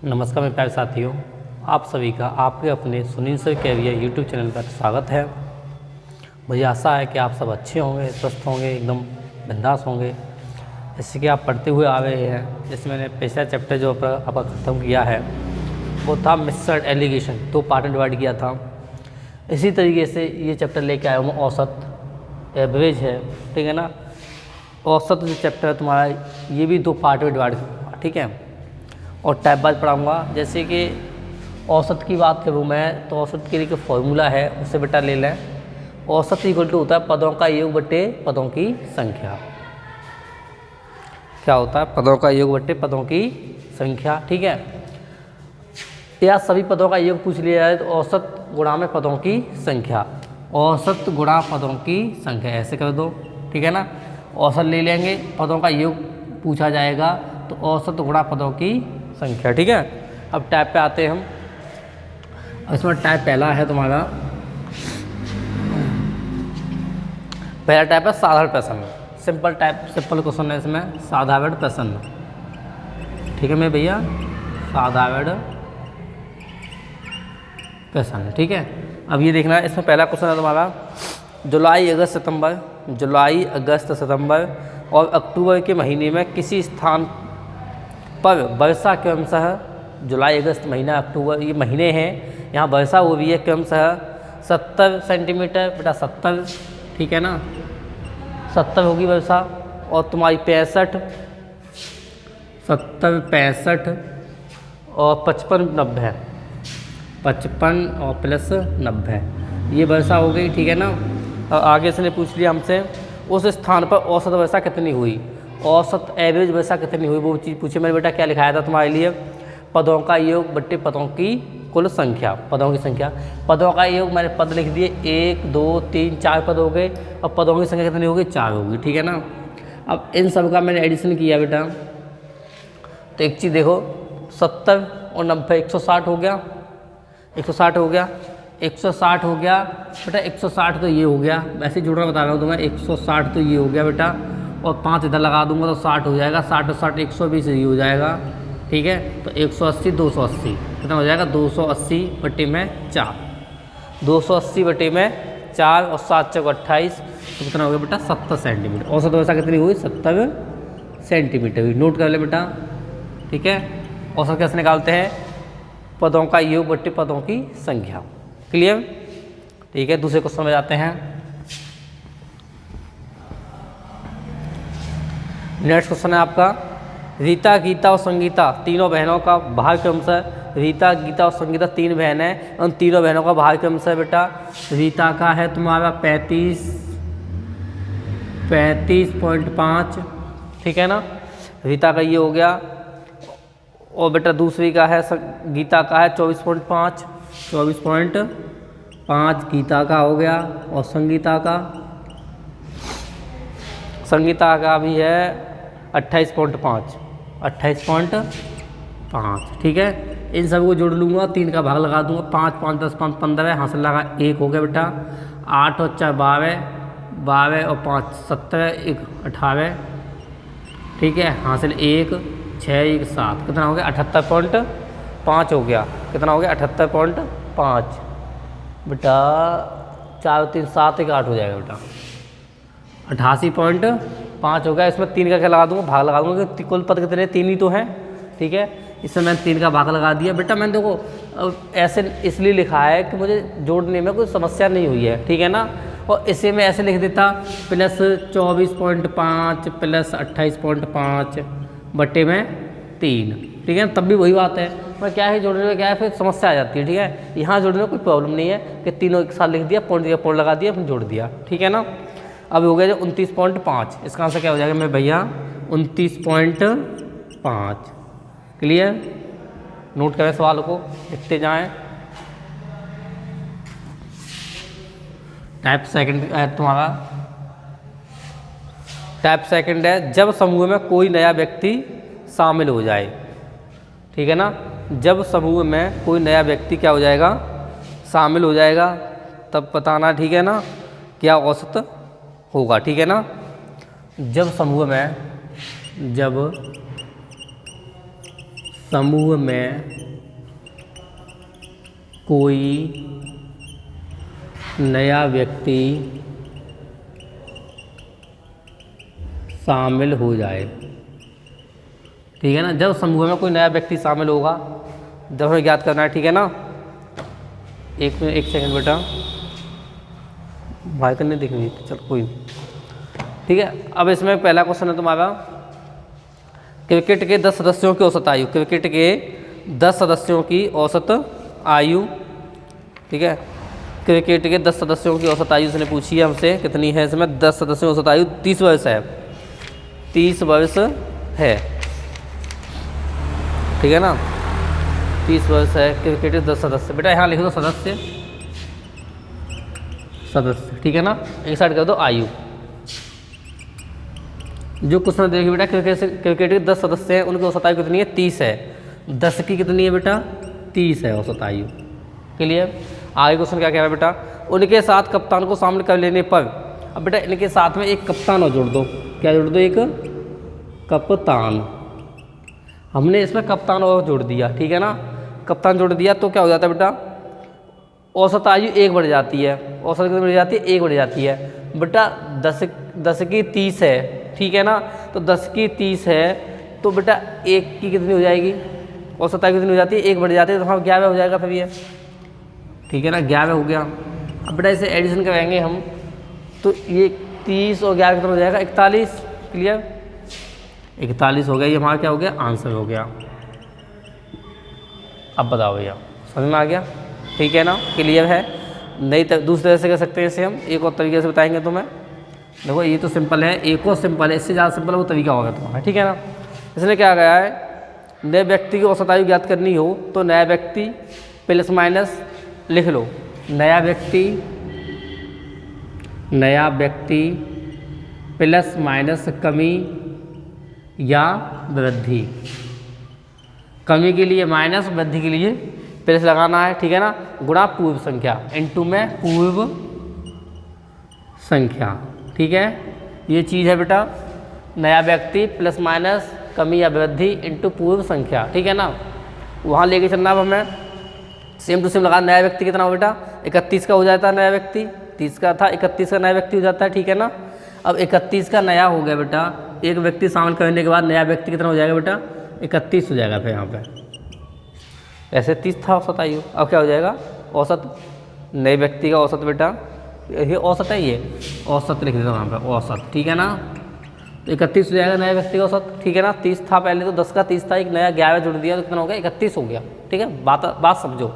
नमस्कार मेरे प्यारे साथियों, आप सभी का आपके अपने Sunil sir career YouTube channel पर स्वागत है। मुझे आशा है कि आप सब अच्छे होंगे, स्वस्थ होंगे, एकदम बिंदास होंगे। जैसे कि आप पढ़ते हुए आ रहे हैं, जैसे मैंने पिछला चैप्टर जो आपका ख़त्म किया है वो था मिक्सड एलिगेशन, 2 पार्ट में डिवाइड किया था। इसी तरीके से ये चैप्टर लेके आया हूँ, औसत, एवरेज है, ठीक है ना। औसत जो चैप्टर है तुम्हारा, ये भी 2 पार्ट में डिवाइड, ठीक है। और टाइप वाइज पढ़ाऊँगा। जैसे कि औसत की बात करूँ मैं, तो औसत के लिए एक फॉर्मूला है, उससे बेटा ले लें। औसत इक्वल टू होता है पदों का योग बटे पदों की संख्या। क्या होता है? पदों का योग बटे पदों की संख्या, ठीक है। या सभी पदों का योग पूछ लिया जाए तो औसत गुणा में पदों की संख्या, औसत गुणा पदों की संख्या, ऐसे कर दो, ठीक है ना। औसत ले लेंगे, पदों का योग पूछा जाएगा तो औसत गुणा पदों की संख्या, ठीक है। अब टाइप पे आते हैं हम। इसमें टाइप पहला है तुम्हारा, पहला टाइप है साधारण प्रश्न, सिंपल टाइप, सिंपल क्वेश्चन है इसमें, साधारण प्रश्न, ठीक है मेरे भैया, साधारण प्रश्न, ठीक है। अब ये देखना है, इसमें पहला क्वेश्चन है तुम्हारा जुलाई अगस्त सितंबर और अक्टूबर के महीने में किसी स्थान पर वर्षा क्रमशः, जुलाई अगस्त महीना अक्टूबर ये महीने हैं, यहाँ वर्षा हो रही है क्रमशः 70 सेंटीमीटर, बेटा 70, ठीक है ना, 70 होगी वर्षा। और तुम्हारी 65, 70, 65 और 55, 90, 55 और प्लस 90, ये वर्षा हो गई, ठीक है ना। और आगे से ने पूछ लिया हमसे उस स्थान पर औसत वर्षा कितनी हुई, औसत एवरेज वर्षा कितनी हुई, वो चीज़ पूछे। मैंने बेटा क्या लिखाया था तुम्हारे लिए, पदों का योग बट्टे पदों की कुल संख्या, पदों की संख्या। पदों का योग मैंने पद लिख दिए, 1 2 3 4 पद हो गए, और पदों की संख्या कितनी होगी, 4 होगी, ठीक है ना। अब इन सब का मैंने एडिशन किया बेटा, तो एक चीज़ देखो, 70 और 90 160 हो गया, 160 हो गया, 160 हो गया बेटा, 160 तो ये हो गया, वैसे ही जुड़ना बता रहा हूँ तुम्हें, 160 तो ये हो गया बेटा, और 5 इधर लगा दूंगा तो 60 हो जाएगा, 60 और 60 120 ये हो जाएगा, ठीक है। तो 180 280 कितना हो जाएगा, 280 बटे में 4, 280 बटे में 4 और 7 चौक 28, तो कितना हो गया बेटा, 70 सेंटीमीटर। औसत वर्षा कितनी हुई, 70 सेंटीमीटर हुई, नोट कर ले बेटा, ठीक है। औसत कैसे निकालते हैं, पदों का योग बट्टे पदों की संख्या, क्लियर, ठीक है। दूसरे क्वेश्चन में जाते हैं। नेक्स्ट क्वेश्चन है आपका, रीता, गीता और संगीता तीनों बहनों का भाग क्रमशः, रीता, गीता और संगीता 3 बहन हैं, उन तीनों बहनों का भाग क्रमशः बेटा, रीता का है तुम्हारा 35.5, ठीक है ना, रीता का ये हो गया। और बेटा दूसरी का है गीता का है 24.5, 24.5 गीता का हो गया, और संगीता का भी है 28.5, 28.5, ठीक है। इन सब को जोड़ लूँगा, 3 का भाग लगा दूँगा, 5 5 10 5 15, हासिल लगा 1 हो गया बेटा, 8 और 4 12, 12 और 5 17, 1 18, ठीक है, हासिल 1 6 1 7, कितना हो गया, 78.5 हो गया, कितना हो गया, 78.5 बेटा, 4 3 7 1 8 हो जाएगा बेटा, 88.5 हो गया। इसमें 3 का क्या लगा दूंगा, भाग लगा दूंगा, कि कुल पद कितने, 3 ही तो हैं, ठीक है। इसमें मैंने 3 का भाग लगा दिया बेटा। मैंने देखो ऐसे इसलिए लिखा है कि मुझे जोड़ने में कोई समस्या नहीं हुई है, ठीक है ना। और इसे मैं ऐसे लिख देता, प्लस 24.5 प्लस 28.5 बट्टे में 3, ठीक है, तब भी वही बात है। पर क्या है, जोड़ने में क्या है, फिर समस्या आ जाती है, ठीक है। यहाँ जोड़ने में कोई प्रॉब्लम नहीं है कि तीनों एक साथ लिख दिया, पॉइंट लगा दिया, फिर जोड़ दिया, ठीक है ना। अब हो गया जो 29.5, इसका आंसर क्या हो जाएगा मेरे भैया, 29.5, क्लियर। नोट करें सवाल को, लिखते जाएं। टाइप सेकंड है तुम्हारा, टाइप सेकंड है जब समूह में कोई नया व्यक्ति शामिल हो जाए, ठीक है ना। जब समूह में कोई नया व्यक्ति क्या हो जाएगा, शामिल हो जाएगा, तब बताना, ठीक है ना, क्या औसत होगा, ठीक है ना। जब समूह में समूह में कोई नया व्यक्ति शामिल हो जाए। ठीक है ना, जब समूह में कोई नया व्यक्ति शामिल होगा, जब हमें ज्ञात करना है। ठीक है ना, एक सेकंड बेटा, भाई करने देखनी, चल कोई नहीं। ठीक है, अब इसमें पहला क्वेश्चन है तुम्हारा, क्रिकेट के 10 सदस्यों की औसत आयु। क्रिकेट के 10 सदस्यों की औसत आयु। ठीक है, क्रिकेट के 10 सदस्यों की औसत आयु उसने पूछी है हमसे, कितनी है इसमें? 10 सदस्यों की औसत आयु 30 वर्ष है। 30 वर्ष है। ठीक है ना, 30 वर्ष है। क्रिकेट के 10 सदस्य, बेटा यहाँ लिख दो सदस्य, सदस्य। ठीक है ना, एक साइड कर दो आयु। जो क्वेश्चन देखिए बेटा, क्रिकेट के 10 सदस्य हैं, उनकी औसत आयु कितनी है? 30 है। 10 की कितनी है बेटा? 30 है औसत आयु। क्लियर? आगे क्वेश्चन क्या कह रहा है बेटा, उनके साथ कप्तान को शामिल कर लेने पर, अब बेटा इनके साथ में एक कप्तान और जोड़ दो। क्या जोड़ दो? एक कप्तान। हमने इसमें कप्तान और जोड़ दिया। ठीक है ना, कप्तान जोड़ दिया तो क्या हो जाता है बेटा? औसत आयु 1 बढ़ जाती है। औसत कितनी बढ़ जाती है? 1 बढ़ जाती है। बेटा 10 की 30 है। ठीक है ना, तो 10 की 30 है तो बेटा 1 की कितनी हो जाएगी? औसत आयु कितनी हो जाती है? 1 बढ़ जाती है, तो हाँ 11 हो जाएगा फिर ये। ठीक है ना, 11 हो गया। अब बेटा इसे एडिशन कराएंगे हम, तो ये 30 और 11 कितना हो जाएगा? 41। क्लियर? 41 हो गया, ये हमारा क्या हो गया? आंसर हो गया। अब बताओ भैया, समझ में आ गया? ठीक है ना, क्लियर है? नहीं तो दूसरे तरह से कर सकते हैं इसे हम, एक और तरीके से बताएंगे तुम्हें। देखो ये तो सिंपल है, एक और सिंपल है, इससे ज़्यादा सिंपल वो तरीका होगा तुम्हारा। ठीक है ना, इसने क्या गया है, नए व्यक्ति की औसत आयु ज्ञात करनी हो तो नया व्यक्ति प्लस माइनस लिख लो। नया व्यक्ति प्लस माइनस कमी या वृद्धि। कमी के लिए माइनस, वृद्धि के लिए प्लस लगाना है। ठीक है ना, गुणा पूर्व संख्या, इनटू में पूर्व संख्या। ठीक है, ये चीज़ है बेटा, नया व्यक्ति प्लस माइनस कमी या वृद्धि इनटू पूर्व संख्या। ठीक है ना, वहाँ लेके चलना। अब हमें सेम टू सेम लगा। नया व्यक्ति कितना हो बेटा? 31 का हो जाता है नया व्यक्ति, 30 का था, 31 का नया व्यक्ति हो जाता है। ठीक है ना, अब 31 का नया हो गया बेटा, एक व्यक्ति शामिल करने के बाद नया व्यक्ति कितना हो जाएगा बेटा? 31 हो जाएगा। फिर यहाँ पे ऐसे 30 था औसत आयु, अब क्या हो जाएगा? औसत। नए व्यक्ति का औसत बेटा, ये औसत है, ये औसत लिख देता हूँ यहाँ पे, औसत। ठीक है ना, तो 31 हो जाएगा नया व्यक्ति का औसत। ठीक है ना, 30 था पहले, तो 10 का 30 था, एक नया 11 जुड़ दिया तो कितना हो गया? 31 हो गया। ठीक है, बात समझो।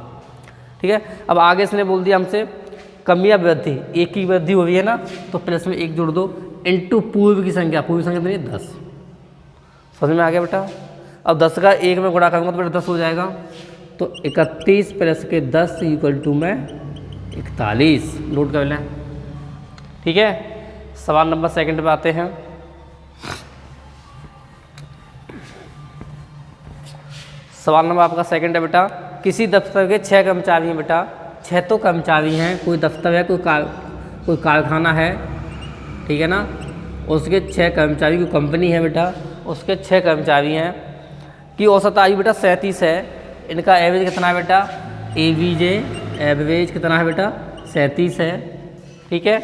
ठीक है, अब आगे इसने बोल दिया हमसे कमी या वृद्धि, 1 की वृद्धि हो रही है ना, तो प्लस में 1 जोड़ दो इनटू पूर्व की संख्या। पूर्व संख्या कितनी है? 10। समझ में आ गया बेटा? अब 10 का 1 में गुणा करूँगा तो बेटा 10 हो जाएगा, तो 31 प्लस के 10 इक्वल टू में 41। नोट कर लें। ठीक है, सवाल नंबर 2 पे आते हैं। सवाल नंबर आपका 2 है बेटा, किसी दफ्तर के 6 कर्मचारी हैं बेटा, 6 तो कर्मचारी हैं, कोई दफ्तर है, कोई कारखाना है। ठीक है ना, उसके 6 कर्मचारी की कंपनी है बेटा, उसके 6 कर्मचारी हैं कि औसत आयु बेटा 37 है। इनका एवरेज कितना है बेटा? एवरेज कितना है बेटा? 37 है। ठीक है,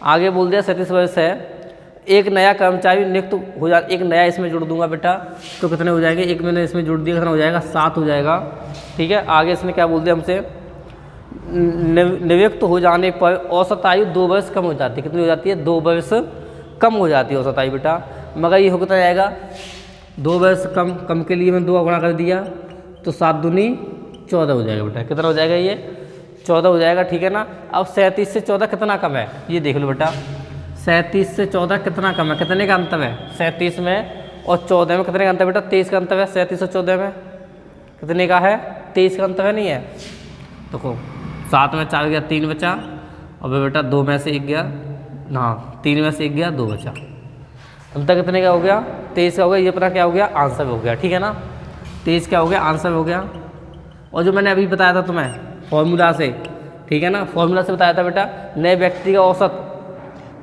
आगे बोल दिया 37 वर्ष है। एक नया कर्मचारी नियुक्त हो जा, एक नया इसमें जोड़ दूंगा बेटा, तो कितने हो जाएंगे? एक मैंने इसमें जोड़ दिया, कितना हो जाएगा? 7 हो जाएगा। ठीक है, आगे इसने क्या बोल दिया हमसे, नियुक्त हो जाने पर औसत आयु 2 वर्ष कम हो जाती है। कितनी हो जाती है? 2 वर्ष कम हो जाती है औसत आयु बेटा। मगर ये हो कितना जाएगा? 2 वर्ष कम के लिए मैंने 2 गुणा कर दिया, तो 7 दूनी 14 हो जाएगा बेटा। कितना हो जाएगा? ये 14 हो जाएगा। ठीक है ना, अब 37 से 14 कितना कम है? ये देख लो बेटा, 37 से 14 कितना कम है? कितने का अंतर है 37 में और 14 में? कितने का अंतर बेटा? 23 का अंतर है 37 और 14 में। कितने का है? 23 का अंतर है, नहीं है? देखो 7 में 4 गया, 3 बचा, और बेटा 2 में से 1 गया, हाँ 3 में से 1 गया, 2 बचा। अंतर कितने का हो गया? 23 का हो गया। ये अपना क्या हो गया? आंसर हो गया। ठीक है ना, 23 क्या हो गया? आंसर हो गया। और जो मैंने अभी बताया था तुम्हें फॉर्मूला से, ठीक है ना, फॉर्मूला से बताया था बेटा, नए व्यक्ति का औसत,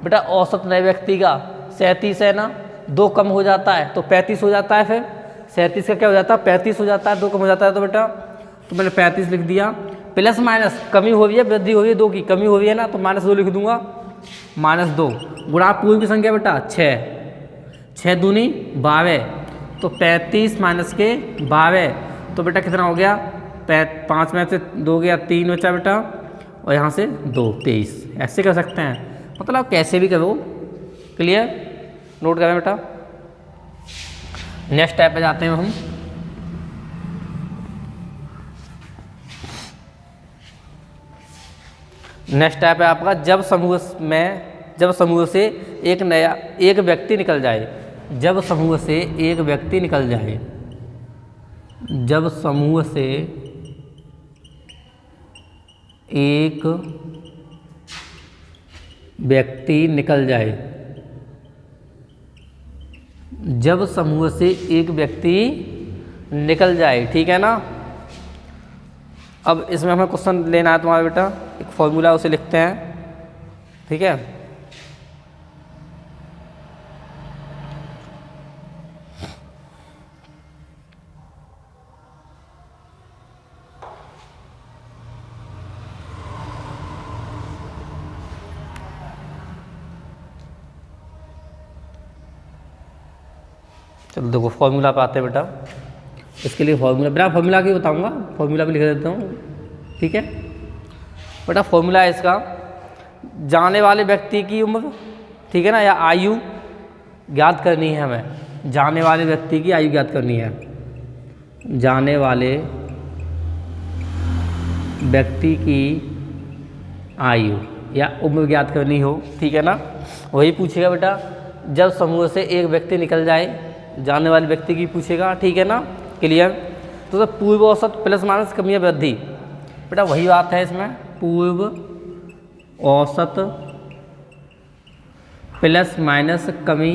बेटा औसत नए व्यक्ति का 37 है ना, 2 कम हो जाता है तो 35 हो जाता है। फिर 37 का क्या हो जाता है 35 हो जाता है, 2 कम हो जाता है तो बेटा, तो मैंने 35 लिख दिया। प्लस माइनस कमी हो रही है वृद्धि हो रही है 2 की, कमी हो रही है ना, तो -2 लिख दूंगा, -2 गुणा पूर्व की संख्या बेटा 6, 6 दूनी 12, तो 35 माइनस के 12, तो बेटा कितना हो गया 5 में से 2 गया 3 बचा बेटा, और यहाँ से 2 23। ऐसे कर सकते हैं, मतलब कैसे भी करो। क्लियर, नोट करें बेटा। नेक्स्ट टाइप पे जाते हैं हम। नेक्स्ट टाइप है आपका जब समूह से एक व्यक्ति निकल जाए, जब समूह से एक व्यक्ति निकल जाए, जब समूह से एक व्यक्ति निकल जाए, जब समूह से एक व्यक्ति निकल जाए, ठीक है ना। अब इसमें हमें क्वेश्चन लेना है तुम्हारा बेटा, एक फॉर्मूला उसे लिखते हैं, ठीक है। चलो देखो फॉर्मूला पे आते हैं बेटा। इसके लिए फॉर्मूला बिना फॉर्मूला की बताऊंगा, फॉर्मूला भी लिख देता हूँ, ठीक है बेटा। फॉर्मूला है इसका, जाने वाले व्यक्ति की उम्र, ठीक है ना, या आयु ज्ञात करनी है हमें। जाने वाले व्यक्ति की आयु ज्ञात करनी है, जाने वाले व्यक्ति की आयु या उम्र ज्ञात करनी हो, ठीक है ना। वही पूछेगा बेटा, जब समूह से एक व्यक्ति निकल जाए, जाने वाले व्यक्ति की पूछेगा, ठीक है ना। क्लियर। तो पूर्व औसत प्लस माइनस कमी या वृद्धि, बेटा वही बात है इसमें, पूर्व औसत प्लस माइनस कमी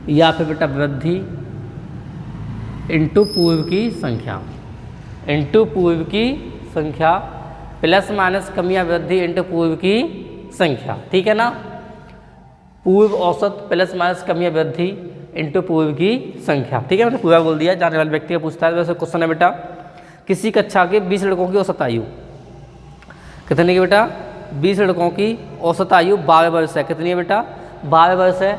या फिर बेटा वृद्धि इंटू पूर्व की संख्या, इंटू पूर्व की संख्या, प्लस माइनस कमी या वृद्धि इंटू पूर्व की संख्या, ठीक है ना। पूर्व औसत प्लस माइनस कमी या वृद्धि इंटू पूर्व की संख्या, ठीक है। मैंने पूरा बोल दिया। जाने वाले व्यक्ति का पूछता है, वैसे क्वेश्चन है बेटा, किसी कक्षा के 20 लड़कों की औसत आयु कितनी की बेटा, 20 लड़कों की औसत आयु 12 वर्ष है। कितनी है बेटा, 12 वर्ष है।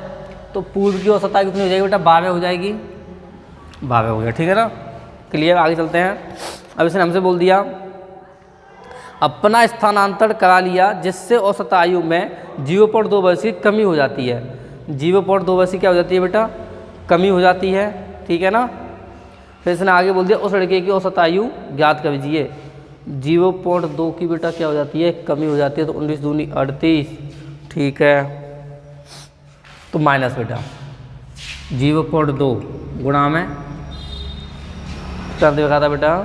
तो पूर्व की औसत आयु कितनी हो जाएगी बेटा, 12 हो जाएगी, 12 हो गया, ठीक है ना। क्लियर, आगे चलते हैं। अब इसने हमसे बोल दिया अपना स्थानांतरण करा लिया जिससे औसत आयु में 0.2 वर्ष की कमी हो जाती है। 0.2 वर्ष की क्या हो जाती है बेटा, कमी हो जाती है, ठीक है ना। फिर इसने आगे बोल दिया उस लड़के की औसत आयु ज्ञात कर दीजिए। 0.2 की बेटा क्या हो जाती है, कमी हो जाती है, तो 19 दूनी 38, ठीक है। तो माइनस बेटा 0.2 गुणा में क्या देखा था बेटा,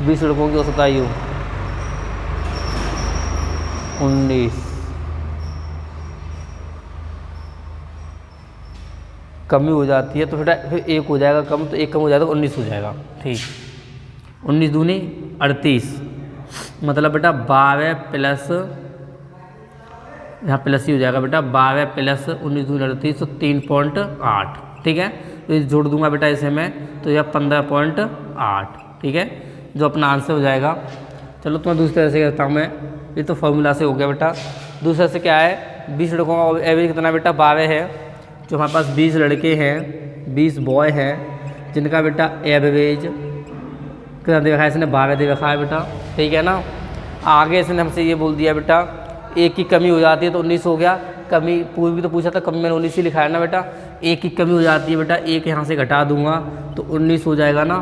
20 लड़कों की औसत आयु 19, कमी हो जाती है तो बेटा फिर 1 हो जाएगा कम, तो 1 कम हो जाएगा तो 19 हो जाएगा, ठीक। 19 दूनी 38, मतलब बेटा 12 प्लस, यहाँ प्लस ही हो जाएगा बेटा, 12 प्लस 19 दूनी 38, तो 3.8, ठीक है। तो इस जोड़ दूंगा बेटा इसे मैं, तो यह 15.8, ठीक है, जो अपना आंसर हो जाएगा। चलो तो मैं दूसरी तरह से करता हूँ मैं, ये तो फॉर्मूला से हो गया बेटा। दूसरे से क्या है, 20 लड़कों का एवरेज कितना बेटा 12 है। जो हमारे पास 20 लड़के हैं, 20 बॉय हैं, जिनका बेटा एवरेज कितना दे रखा है, इसने 12 दे रखा है बेटा, ठीक है ना। आगे इसने हमसे ये बोल दिया बेटा 1 की कमी हो जाती है तो 19 हो गया। कमी पूर्व भी तो पूछा था, कमी मैंने 19 ही लिखा है ना बेटा। 1 की कमी हो जाती है बेटा, 1 यहाँ से घटा दूंगा तो 19 हो जाएगा ना,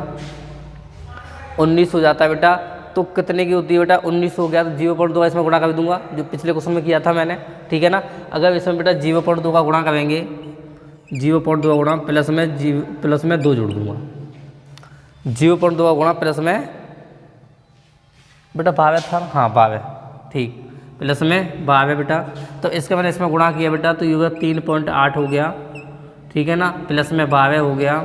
19 हो जाता है बेटा। तो कितने की होती है बेटा, 19 हो गया तो 0.2 इसमें गुणा कर दूंगा, जो पिछले क्वेश्चन में किया था मैंने, ठीक है ना। अगर इसमें बेटा 0.2 का गुणा करेंगे, 0.2 गुणा प्लस में 2 जोड़ दूंगा, 0.2 का गुणा प्लस में बेटा 12 था, हाँ 12, ठीक, प्लस में 12 बेटा। तो इसका मैंने इसमें गुणा किया बेटा, तो ये होगा 3.8 हो गया, ठीक है ना, प्लस में 12 हो गया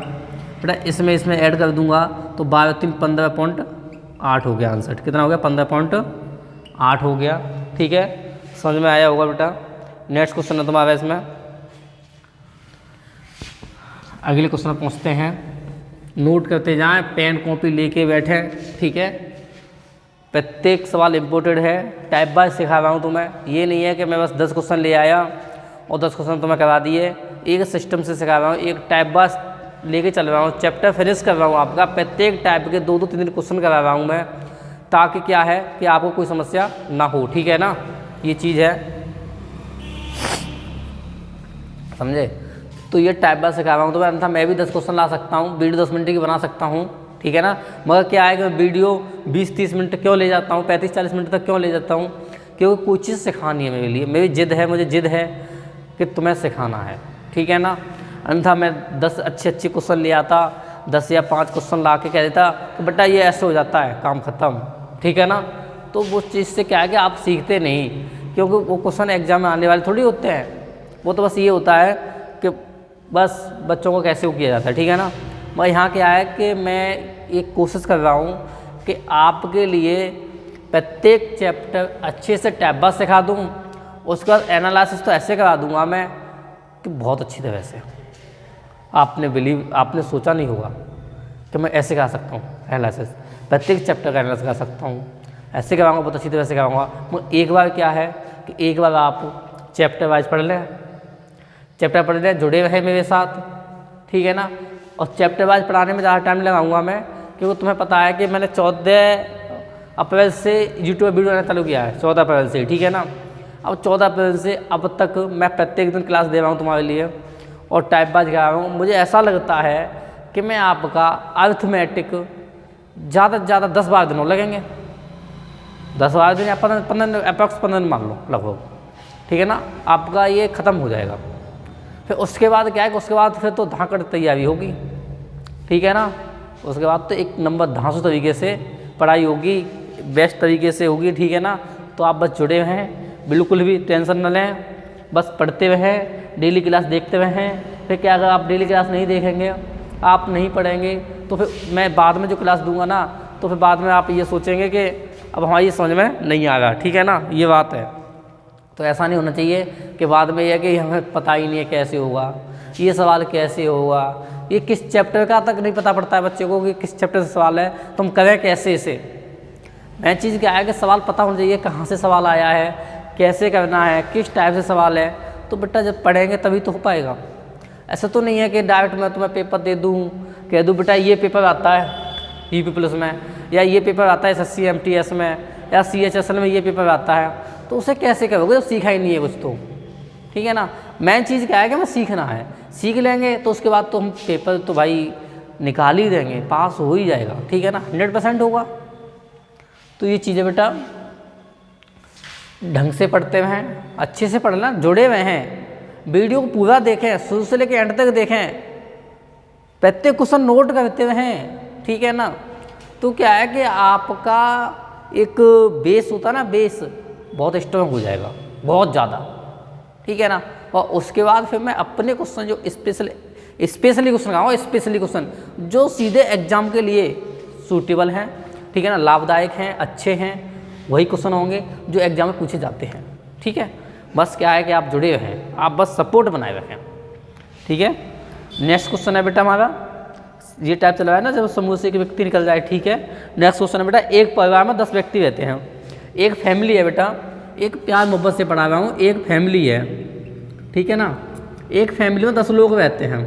बेटा। इसमें ऐड कर दूंगा तो 12 3 15.8 हो गया आंसर। कितना हो गया, 15.8 हो गया, ठीक है। समझ में आया होगा बेटा। नेक्स्ट क्वेश्चन है तुम्हारा इसमें, अगले क्वेश्चन पर पहुँचते हैं। नोट करते जाएं, पेन कॉपी लेके बैठें, ठीक है। प्रत्येक सवाल इम्पोर्टेंट है, टाइप बाय सिखा रहा हूँ तुम्हें। ये नहीं है कि मैं बस 10 क्वेश्चन ले आया और 10 क्वेश्चन तुम्हें करा दिए। एक सिस्टम से सिखा रहा हूँ, एक टाइप बाय लेके चल रहा हूँ, चैप्टर फिनिश कर रहा हूँ आपका। प्रत्येक टाइप के 2-2, 3-3 क्वेश्चन करा रहा हूँ मैं, ताकि क्या है कि आपको कोई समस्या ना हो, ठीक है ना। ये चीज़ है, समझे। तो ये टाइप बाय सिखा रहा हूँ, तो अन्यथा मैं भी 10 क्वेश्चन ला सकता हूँ, वीडियो 10 मिनट की बना सकता हूँ, ठीक है ना। मगर क्या है कि मैं वीडियो 20-30 मिनट क्यों ले जाता हूँ, 35-40 मिनट तक क्यों ले जाता हूँ, क्योंकि कोई चीज़ सिखानी है मेरे लिए। मेरी जिद है, मुझे जिद है कि तुम्हें सिखाना है, ठीक है ना। अन्यथा मैं 10 अच्छे क्वेश्चन ले आता, 10 या 5 क्वेश्चन ला के कह देता कि बेटा ये ऐसे हो जाता है, काम ख़त्म, ठीक है ना। तो वो चीज़ से क्या है कि आप सीखते नहीं, क्योंकि वो क्वेश्चन एग्जाम में आने वाले थोड़ी होते हैं। वो तो बस ये होता है कि बस बच्चों को कैसे वो किया जाता है, ठीक है ना। मैं यहाँ क्या है कि मैं एक कोशिश कर रहा हूँ कि आपके लिए प्रत्येक चैप्टर अच्छे से टाइप बाय सिखा दूँ, उसके बाद एनालिसिस तो ऐसे करा दूँगा मैं कि बहुत अच्छी तरह से। आपने सोचा नहीं होगा कि मैं ऐसे करा सकता हूँ एनालिसिस, प्रत्येक चैप्टर का एनालिसिस करा सकता हूँ, ऐसे कराऊँगा, बहुत अच्छी तरह से कराऊँगा। मगर एक बार क्या है कि एक बार आप चैप्टर वाइज पढ़ लें, चैप्टर पढ़ लें, जुड़े रहे मेरे साथ, ठीक है ना। और चैप्टर वाइज पढ़ाने में ज़्यादा टाइम लगाऊंगा मैं, क्योंकि तुम्हें पता है कि मैंने 14 अप्रैल से यूट्यूब वीडियो बनाना चालू किया है, 14 अप्रैल से, ठीक है ना। अब 14 अप्रैल से अब तक मैं प्रत्येक दिन क्लास दे रहा हूँ तुम्हारे लिए और टाइप बाय करा रहा हूँ। मुझे ऐसा लगता है कि मैं आपका अर्थमेटिक ज़्यादा से ज़्यादा 10-12 दिनों लगेंगे, 10-12 दिन या 15 अप्रॉक्स 15 दिन मान लो लगभग, ठीक है ना। आपका ये ख़त्म हो जाएगा। फिर उसके बाद क्या है कि उसके बाद फिर तो धाकड़ तैयारी होगी, ठीक है ना। उसके बाद तो एक नंबर धांसू तरीके से पढ़ाई होगी, बेस्ट तरीके से होगी, ठीक है ना। तो आप बस जुड़े हैं, बिल्कुल भी टेंशन न लें, बस पढ़ते रहें, डेली क्लास देखते रहें। फिर क्या, अगर आप डेली क्लास नहीं देखेंगे, आप नहीं पढ़ेंगे, तो फिर मैं बाद में जो क्लास दूंगा ना, तो फिर बाद में आप ये सोचेंगे कि अब हमारी समझ में नहीं आ रहा, ठीक है ना। ये बात है। तो ऐसा नहीं होना चाहिए कि बाद में यह कि हमें पता ही नहीं है कैसे होगा, ये सवाल कैसे होगा, ये किस चैप्टर का तक नहीं पता पड़ता है बच्चे को कि किस चैप्टर से सवाल है, तो हम करें कैसे इसे। मैं चीज़ क्या है कि सवाल पता होना चाहिए, कहाँ से सवाल आया है, कैसे करना है, किस टाइप से सवाल है। तो बेटा जब पढ़ेंगे तभी तो हो पाएगा। ऐसा तो नहीं है कि डायरेक्ट मैं तुम्हें पेपर दे दूँ, कह दूँ बेटा ये पेपर आता है यूपी पुलिस में, या ये पेपर आता है SSC MTS में, या CHSL में ये पेपर आता है, तो उसे कैसे करोगे जब सीखा ही नहीं है कुछ तो, ठीक है ना। मेन चीज़ क्या है कि हमें सीखना है, सीख लेंगे तो उसके बाद तो हम पेपर तो भाई निकाल ही देंगे, पास हो ही जाएगा, ठीक है ना, 100% होगा। तो ये चीज़ें बेटा ढंग से पढ़ते हुए हैं, अच्छे से पढ़ना, जुड़े हुए हैं, वीडियो को पूरा देखें, शुरू से लेकर एंड तक देखें, प्रत्येक क्वेश्चन नोट करते हुए हैं, ठीक है ना। तो क्या है कि आपका एक बेस होता है ना, बेस बहुत स्ट्रॉन्ग हो जाएगा, बहुत ज़्यादा, ठीक है ना। और उसके बाद फिर मैं अपने क्वेश्चन जो स्पेशली क्वेश्चन आऊँगा, स्पेशली क्वेश्चन जो सीधे एग्जाम के लिए सूटेबल हैं, ठीक है ना, लाभदायक हैं, अच्छे हैं, वही क्वेश्चन होंगे जो एग्जाम में पूछे जाते हैं, ठीक है। बस क्या है कि आप जुड़े हुए हैं, आप बस सपोर्ट बनाए रखें, ठीक है। नेक्स्ट क्वेश्चन है बेटा हमारा, ये टाइप चल रहा है ना, जब समूह से एक व्यक्ति निकल जाए, ठीक है। नेक्स्ट क्वेश्चन है बेटा, एक परिवार में 10 व्यक्ति रहते हैं, एक फैमिली है बेटा, एक प्यार मोहब्बत से पढ़ा रहा हूँ, एक फैमिली है, ठीक है ना। एक फैमिली में 10 लोग रहते हैं,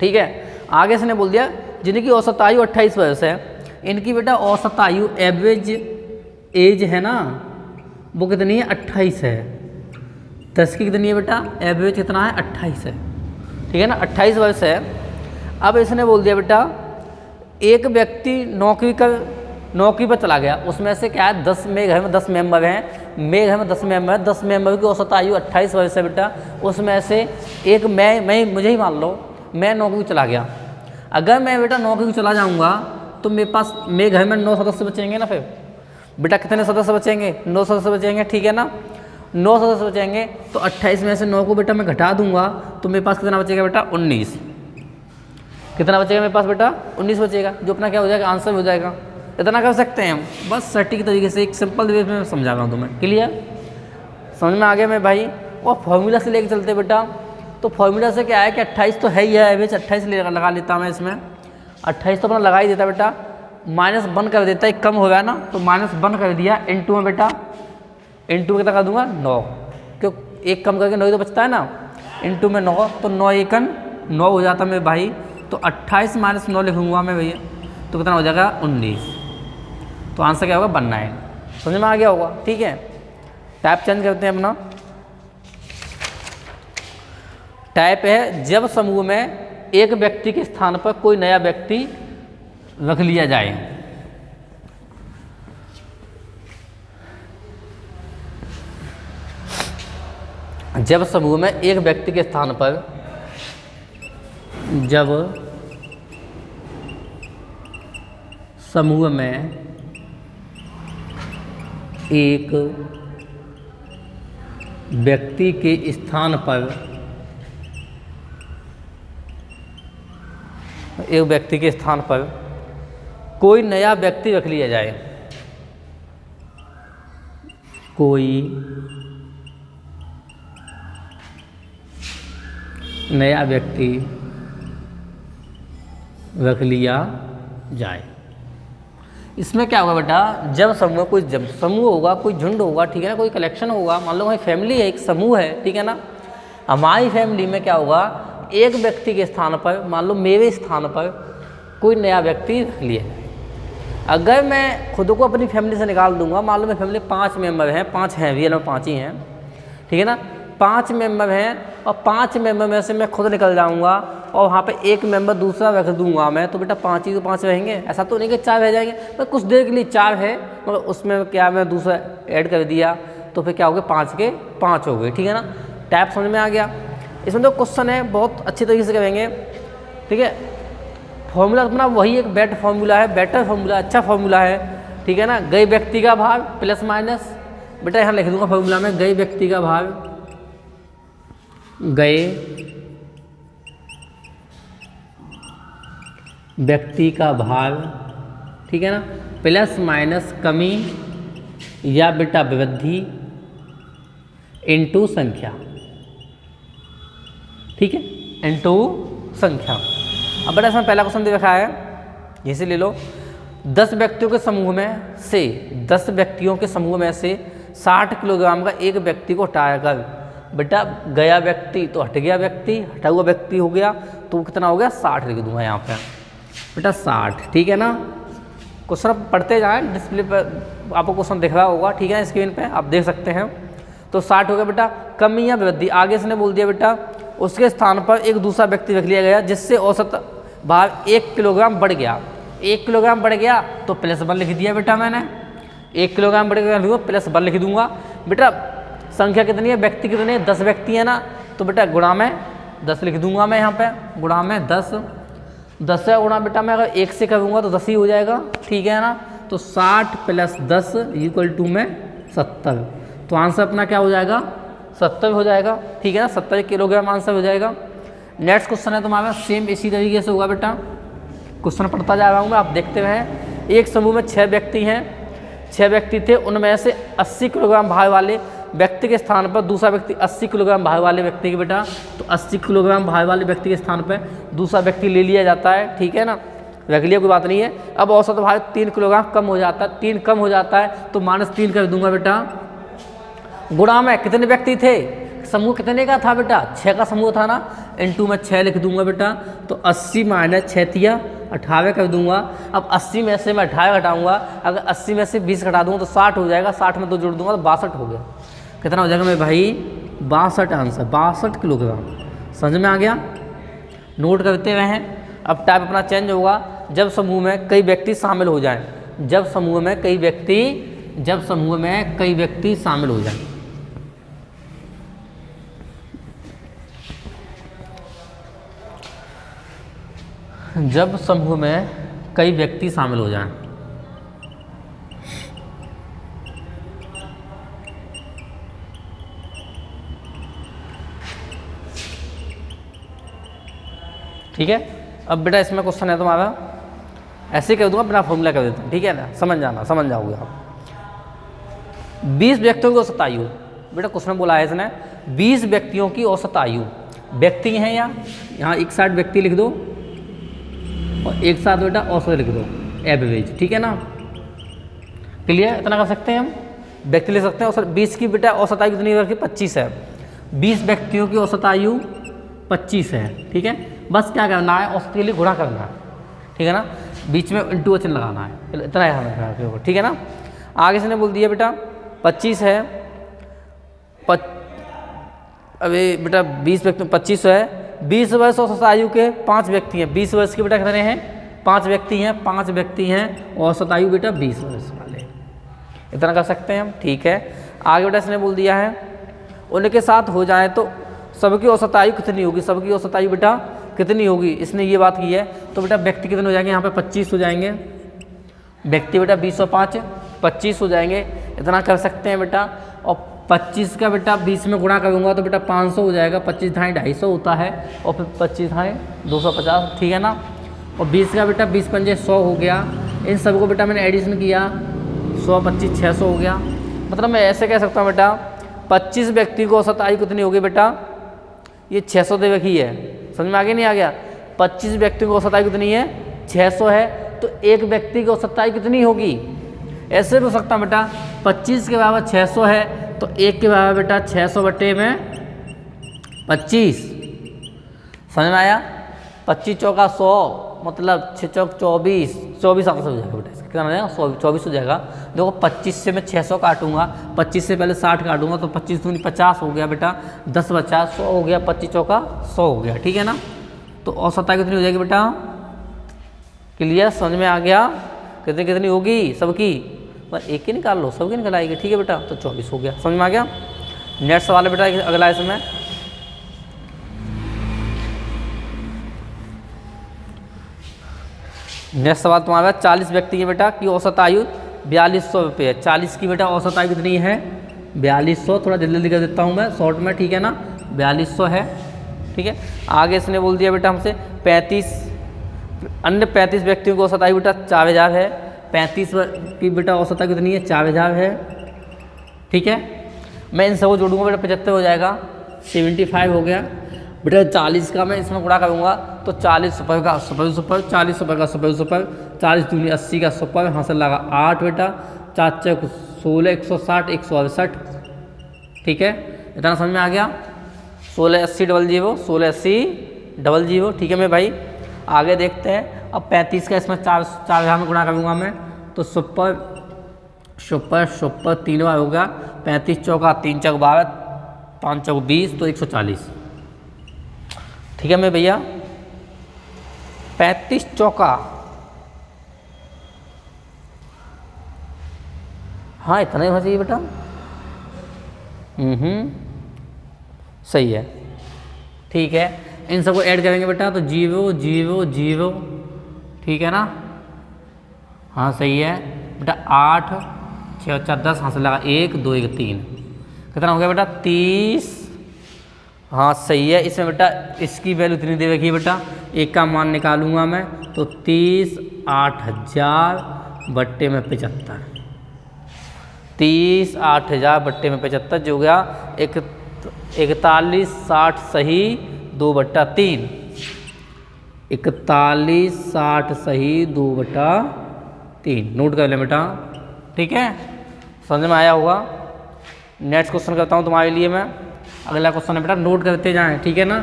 ठीक है। आगे से ने बोल दिया जिनकी औसत आयु 28 वर्ष है, इनकी बेटा औसत आयु एवरेज एज है ना, वो कितनी है, 28 है। 10 की कितनी है बेटा, एवरेज कितना है, 28 है, ठीक है ना, 28 वर्ष है। अब इसने बोल दिया बेटा एक व्यक्ति नौकरी पर चला गया, उसमें से क्या है 10, मेरे घर में 10 मेंबर हैं, मेरे घर में 10 मेंबर हैं, 10 मेंबर की औसत आयु 28 वर्ष है बेटा। उसमें से एक मैं मुझे ही मान लो, मैं नौकरी चला गया। अगर मैं बेटा नौकरी चला जाऊंगा तो मेरे घर में 9 सदस्य बचेंगे ना। फिर बेटा कितने सदस्य बचेंगे, 9 सदस्य बचेंगे, ठीक है ना। 9 सदस्य बचेंगे तो 28 में से 9 को बेटा मैं घटा दूंगा तो मेरे पास कितना बचेगा बेटा, 19। कितना बचेगा मेरे पास बेटा, 19 बचेगा, जो अपना क्या हो जाएगा, आंसर हो जाएगा। इतना कर सकते हैं हम, बस सटीक तरीके से एक सिंपल वे में समझा रहा हूँ तुम्हें, क्लियर, समझ में आ गया मैं भाई। और फॉर्मूला से लेके चलते बेटा, तो फॉर्मूला से क्या है कि 28 तो है ही है, एवरेज 28 लगा लेता मैं इसमें, 28 तो अपना लगा ही देता बेटा, -1 कर देता है, कम हो गया ना, तो -1 कर दिया, इंटू में बेटा, इंटू में कितना कर दूंगा 9, क्यों एक कम करके 9 ही तो बचता है ना, इंटू में 9, तो 9 एकन 9 हो जाता मेरे भाई, तो 28 - 9 लिखूंगा मैं भैया, तो कितना हो जाएगा 19। तो आंसर क्या होगा 19। समझ में आ गया होगा, ठीक है। टाइप चेंज करते हैं अपना, टाइप है जब समूह में एक व्यक्ति के स्थान पर कोई नया व्यक्ति रख लिया जाए। जब समूह में एक व्यक्ति के स्थान पर, जब समूह में एक व्यक्ति के स्थान पर, एक व्यक्ति के स्थान पर कोई नया व्यक्ति रख लिया जाए, कोई नया व्यक्ति रख लिया जाए। इसमें क्या होगा बेटा, जब समूह होगा, कोई झुंड होगा, ठीक है ना, कोई कलेक्शन होगा, मान लो हमारी फैमिली है, एक समूह है, ठीक है ना, हमारी फैमिली में क्या होगा, एक व्यक्ति के स्थान पर, मान लो मेरे स्थान पर कोई नया व्यक्ति रख लिया जाए। अगर मैं खुद को अपनी फैमिली से निकाल दूंगा, मान लो मेरी फैमिली 5 मेंबर हैं, 5 हैं, रियल में 5 ही हैं, ठीक है ना, 5 मेंबर हैं, और 5 मेंबर में से मैं खुद निकल जाऊंगा और वहाँ पे एक मेंबर दूसरा रख दूंगा मैं, तो बेटा 5 ही तो 5 रहेंगे, ऐसा तो नहीं कि 4 रह जाएंगे, पर कुछ देर के लिए 4 है, मगर उसमें क्या मैं दूसरा ऐड कर दिया, तो फिर क्या हो गया 5 के 5 हो गए, ठीक है ना। टाइप समझ में आ गया। इसमें तो क्वेश्चन है बहुत अच्छी तरीके से करेंगे, ठीक है। फॉर्मूला अपना वही एक बेटर फॉर्मूला, अच्छा फॉर्मूला है, ठीक है ना। गए व्यक्ति का भाग प्लस माइनस, बेटा यहाँ लिख दूंगा फॉर्मूला में, गए व्यक्ति का भाग, गए व्यक्ति का भाग, ठीक है ना, प्लस माइनस कमी या बेटा वृद्धि इनटू संख्या, ठीक है, इनटू संख्या। अब बेटा इसमें पहला क्वेश्चन दे रखा है, जैसे ले लो 10 व्यक्तियों के समूह में से 10 व्यक्तियों के समूह में से 60 किलोग्राम का एक व्यक्ति को हटाया कर, बेटा गया व्यक्ति तो हट गया व्यक्ति, हटा हुआ व्यक्ति हो गया, तो कितना हो गया 60 लिख दूंगा यहाँ पे बेटा 60, ठीक है ना। क्वेश्चन पढ़ते जाएं, डिस्प्ले पर आपको क्वेश्चन दिख रहा होगा, ठीक है, स्क्रीन पे आप देख सकते हैं। तो 60 हो गया बेटा। कमी या वृद्धि, आगे इसने बोल दिया बेटा उसके स्थान पर एक दूसरा व्यक्ति रख लिया गया जिससे औसत भार 1 किलोग्राम बढ़ गया, 1 किलोग्राम बढ़ गया तो +1 लिख दिया बेटा मैंने, 1 किलोग्राम बढ़ गया +1 लिख दूंगा। बेटा संख्या कितनी है, व्यक्ति कितने हैं, 10 व्यक्ति है ना, तो बेटा गुणा में 10 लिख दूंगा मैं यहाँ पे, गुणा में 10 है गुणा बेटा मैं अगर 1 से करूँगा तो 10 ही हो जाएगा, ठीक है ना। तो 60 + 10 = में 70, तो आंसर अपना क्या हो जाएगा 70 हो जाएगा, ठीक है ना, 70 किलोग्राम आंसर हो जाएगा। नेक्स्ट क्वेश्चन है तुम्हारा सेम इसी तरीके से होगा बेटा, क्वेश्चन पढ़ता जा रहा हूँ मैं, आप देखते रहें। एक समूह में 6 व्यक्ति हैं, 6 व्यक्ति थे, उनमें से 80 किलोग्राम भार वाले व्यक्ति के स्थान पर दूसरा व्यक्ति 80 किलोग्राम भार वाले व्यक्ति के बेटा, तो 80 किलोग्राम भार वाले व्यक्ति के स्थान पर दूसरा व्यक्ति ले लिया जाता है, ठीक है ना, रख लिया कोई बात नहीं है। अब औसत भार 3 किलोग्राम कम हो जाता है, 3 कम हो जाता है तो -3 कर दूंगा बेटा, गुणा में कितने व्यक्ति थे, समूह कितने का था बेटा 6 का समूह था ना, इनटू में 6 लिख दूंगा बेटा, तो 80 - 6 = 18 कर दूंगा। अब 80 में से मैं 18 घटाऊंगा, अगर 80 में से 20 घटा दूंगा तो 60 हो जाएगा, 60 में 2 जोड़ दूंगा तो 62 हो गया। कितना हो जाएगा मेरे भाई 62 आंसर, 62 किलोग्राम। समझ में आ गया, नोट करते हुए हैं। अब टाइप अपना चेंज होगा जब समूह में कई व्यक्ति शामिल हो जाएं, जब समूह में कई व्यक्ति शामिल हो जाएं। जब समूह में कई व्यक्ति शामिल हो जाएं, ठीक है। अब बेटा इसमें क्वेश्चन है तुम्हारा, ऐसे कर दूंगा बिना फॉर्मूला कर देता हूँ, ठीक है ना, समझ जाओगे आप। 20 व्यक्तियों की औसत आयु, बेटा क्वेश्चन बोला है इसने 20 व्यक्तियों की औसत आयु, व्यक्ति हैं यहाँ एक साथ व्यक्ति लिख दो और एक साथ बेटा औसत लिख दो, एवरेज, ठीक है ना। क्लियर, इतना कर सकते हैं हम। व्यक्ति ले सकते हैं औसत 20 की बेटा औसत आयु कितनी रखी 25 है, 20 व्यक्तियों की औसत आयु 25 है, ठीक है। बस क्या करना है, औसत के लिए गुणा करना है, ठीक है ना, बीच में इंटू चिन्ह लगाना है, इतना है हमें, ठीक है ना। आगे से ने बोल दिया बेटा 25 है, अभी बेटा 20 व्यक्ति 25 है, 20 वर्ष औसत आयु के 5 व्यक्ति हैं, 20 वर्ष के बेटा कितने हैं 5 व्यक्ति हैं, 5 व्यक्ति हैं, औसत आयु बेटा 20 वर्ष वाले, इतना कर सकते हैं हम, ठीक है। आगे बेटा इसने बोल दिया है उनके साथ हो जाए तो सबकी औसत आयु कितनी होगी, सबकी औसत आयु बेटा कितनी होगी, इसने ये बात की है। तो बेटा व्यक्ति कितने हो जाएंगे, यहाँ पे 25 हो जाएंगे, व्यक्ति बेटा 20 और 5 25 हो जाएंगे, इतना कर सकते हैं बेटा। और 25 का बेटा 20 में गुणा करूँगा तो बेटा 500 हो जाएगा, 25 ढाई 250 होता है, और फिर 25 ढाई 250, ठीक है ना। और 20 का बेटा 20 पंजे 100 हो गया, इन सबको बेटा मैंने एडिशन किया, 100 25 600 हो गया। मतलब मैं ऐसे कह सकता हूँ बेटा 25 व्यक्ति को औसत आयु कितनी होगी बेटा, ये 600 देवे की है, समझ में आगे नहीं आ गया। 25 व्यक्तियों की औसत आयु कितनी है 600 है, तो एक व्यक्ति की औसत आयु कितनी होगी, ऐसे भी हो सकता है बेटा 25 के बराबर 600 है तो एक के बराबर बेटा 600 बटे में 25, समझ में आया। 25 चौका 100 मतलब 6 चौक 24, 24 आंसर हो जाएगा बेटा, इसका कितना हो जाएगा 24 हो जाएगा। देखो 25 से मैं 600 काटूंगा, 25 से पहले 60 काटूंगा तो 25 दूनी 50 हो गया बेटा, 10 बचा 100 हो गया, 25 चौका 100 हो गया, ठीक है ना। तो औसत आयु कितनी हो जाएगी बेटा, क्लियर, समझ में आ गया, कितनी कितनी होगी सबकी, बस एक ही निकाल लो, सबकी निकल आएगी, ठीक है बेटा। तो 24 हो गया, समझ में आ गया। नेक्स्ट सवाल है बेटा अगला इसमें, नेक्स्ट सवाल तुम्हारा 40 व्यक्ति की बेटा की औसत आयु 4200 रुपये है, 40 की बेटा औसत आयु कितनी है 4200, थोड़ा जल्दी जल्दी कर देता हूँ मैं शॉर्ट में, ठीक है ना, 4200 है, ठीक है। आगे इसने बोल दिया बेटा हमसे 35 अन्य 35 व्यक्तियों की औसत आयु बेटा 4000 है, 35 की बेटा औसत आयु कितनी है 4000 है, ठीक है। मैं इन सबको जोड़ूंगा बेटा 75 हो जाएगा, 75 हो गया बेटा। 40 का मैं इसमें गुणा करूँगा तो 40 रुपये का 100 पर, 40 रुपये का 100 पर, 40 दूनी 80 का 100 पर, हासिल लगा 8 बेटा, 4 चौक 16, 160, 168, ठीक है, इतना समझ में आ गया। 16 80 डबल जीरो, 16 80 डबल जीरो, ठीक है मेरे भाई। आगे देखते हैं, अब 35 का इसमें 4 में गुणा करूँगा मैं तो 100 तीन बार होगा, 35 चौका 3 चौक 12, 5 चौक 20 तो 140, ठीक है मेरे भैया। 35 चौका, हाँ इतना ही होना चाहिए बेटा, सही है, ठीक है। इन सबको ऐड करेंगे बेटा तो 0 0 0, ठीक है ना, हाँ सही है बेटा। 8 6 4 10, हाँ से लगा 1 2 1 3, कितना हो गया बेटा 30, हाँ सही है। इसमें बेटा इसकी वैल्यू इतनी दे रखी है बेटा, एक का मान निकालूंगा मैं तो 30 8000 बट्टे में 75, 30 8000 बट्टे में 75 जो हो गया 41 60 सही 2/3, 41 60 सही 2/3, नोट कर लें बेटा, ठीक है, समझ में आया होगा। नेक्स्ट क्वेश्चन करता हूँ तुम्हारे लिए मैं, अगला क्वेश्चन है बेटा, नोट करते जाएं, ठीक है ना।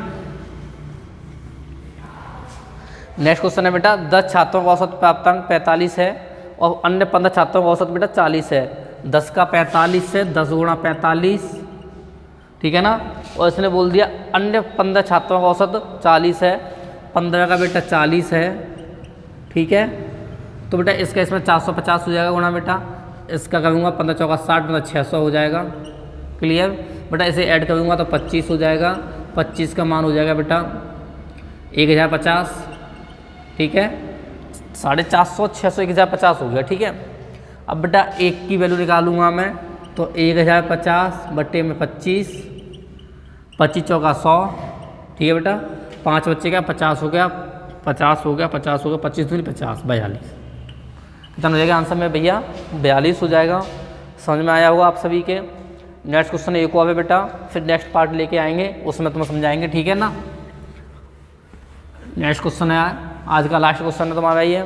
नेक्स्ट क्वेश्चन है बेटा 10 छात्रों का औसत प्राप्तांक 45 है और अन्य 15 छात्रों का औसत बेटा 40 है, 10 का 45 से 10 गुणा 45, ठीक है ना। और इसने बोल दिया अन्य 15 छात्रों का औसत 40 है, 15 का बेटा 40 है, ठीक है। तो बेटा इसका इसमें 450 हो जाएगा गुणा बेटा, इसका करूँगा 15 चौका 60 मतलब 600 हो जाएगा, क्लियर बेटा। इसे ऐड करूँगा तो 25 हो जाएगा, 25 का मान हो जाएगा बेटा 1050, ठीक है, 450 600 1050 हो गया, ठीक है। अब बेटा एक की वैल्यू निकालूंगा मैं तो 1050 बट्टे में 25, 25 चौका 100, ठीक है बेटा। 5 बच्चे का 50 हो गया, 50 हो गया, 50 हो गया, 25 दूनी 50 42, कितना हो जाएगा आंसर में भैया 42 हो जाएगा, समझ में आया होगा आप सभी के। नेक्स्ट क्वेश्चन एक और है बेटा, फिर नेक्स्ट पार्ट लेके आएंगे, उसमें तुम्हें समझाएंगे, ठीक है ना। नेक्स्ट क्वेश्चन है आज का लास्ट क्वेश्चन है तुम्हारा ये,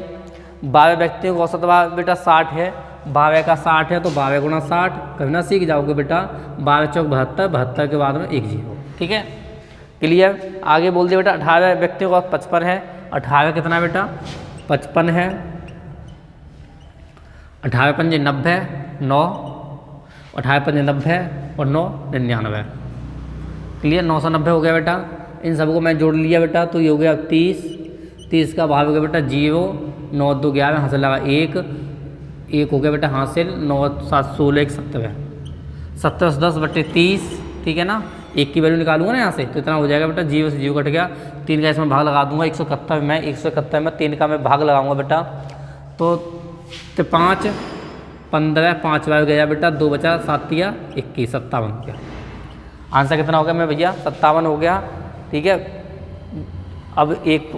12 व्यक्तियों का औसत भाव बेटा 60 है, 12 का 60 है तो 12 गुणा 60, कभी ना सीख जाओगे बेटा, 12 चौक 72, 72 के बाद में 1 0, ठीक है, क्लियर। आगे बोल दिया बेटा 18 व्यक्तियों का 55 है, 18 कितना है बेटा 55 है, 18 पंजे 90, 9, 18 पंजे 90 और 9 99, क्लियर। 990 हो गया बेटा, इन सबको मैं जोड़ लिया बेटा, तो ये हो गया 30, 30 का भाव हो गया बेटा 0, 9 2 11, हासिल लगा 1, 1 हो गया बेटा हासिल, 9 7 16 1 70, 70 से 10 बटे 30, ठीक है ना। 1 की वैल्यू निकालूंगा ना यहाँ से तो इतना हो जाएगा बेटा, 0 से 0 कट गया, 3 का इसमें भाग लगा दूंगा, 171 में 171 में 3 का मैं भाग लगाऊंगा बेटा, तो 5 15 5 बार गया बेटा, 2 बचा 7 या 21, 57 हो गया। आंसर कितना हो गया मैं भैया 57 हो गया, ठीक है। अब एक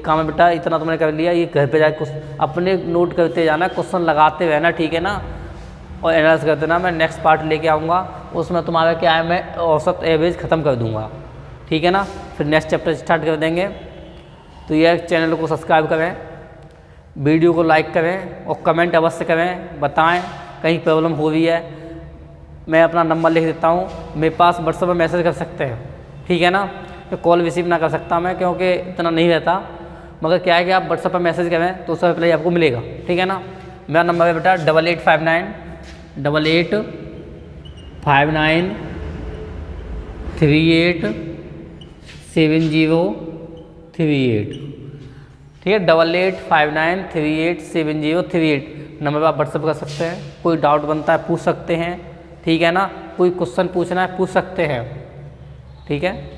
काम है बेटा, इतना तुमने कर लिया, ये घर पे जाकर अपने नोट करते जाना, क्वेश्चन लगाते रहना, ठीक है ना, और एनालाइज कर देना। मैं नेक्स्ट पार्ट लेके आऊँगा, उसमें तुम्हारा क्या है, मैं औसत एवरेज ख़त्म कर दूँगा, ठीक है ना। फिर नेक्स्ट चैप्टर स्टार्ट कर देंगे। तो यह चैनल को सब्सक्राइब करें, वीडियो को लाइक करें और कमेंट अवश्य करें, बताएं कहीं प्रॉब्लम हो रही है। मैं अपना नंबर लिख देता हूँ, मेरे पास व्हाट्सएप पर मैसेज कर सकते हैं, ठीक है ना। तो कॉल रिसीव ना कर सकता मैं क्योंकि इतना नहीं रहता, मगर क्या है कि आप व्हाट्सएप पर मैसेज करें तो उसका रिप्लाई आपको मिलेगा, ठीक है ना। मेरा नंबर है बेटा 8859 8859 387038, ठीक है, 8859387038 नंबर पर आप व्हाट्सएप कर सकते हैं। कोई डाउट बनता है पूछ सकते हैं, ठीक है ना, कोई क्वेश्चन पूछना है पूछ सकते हैं, ठीक है।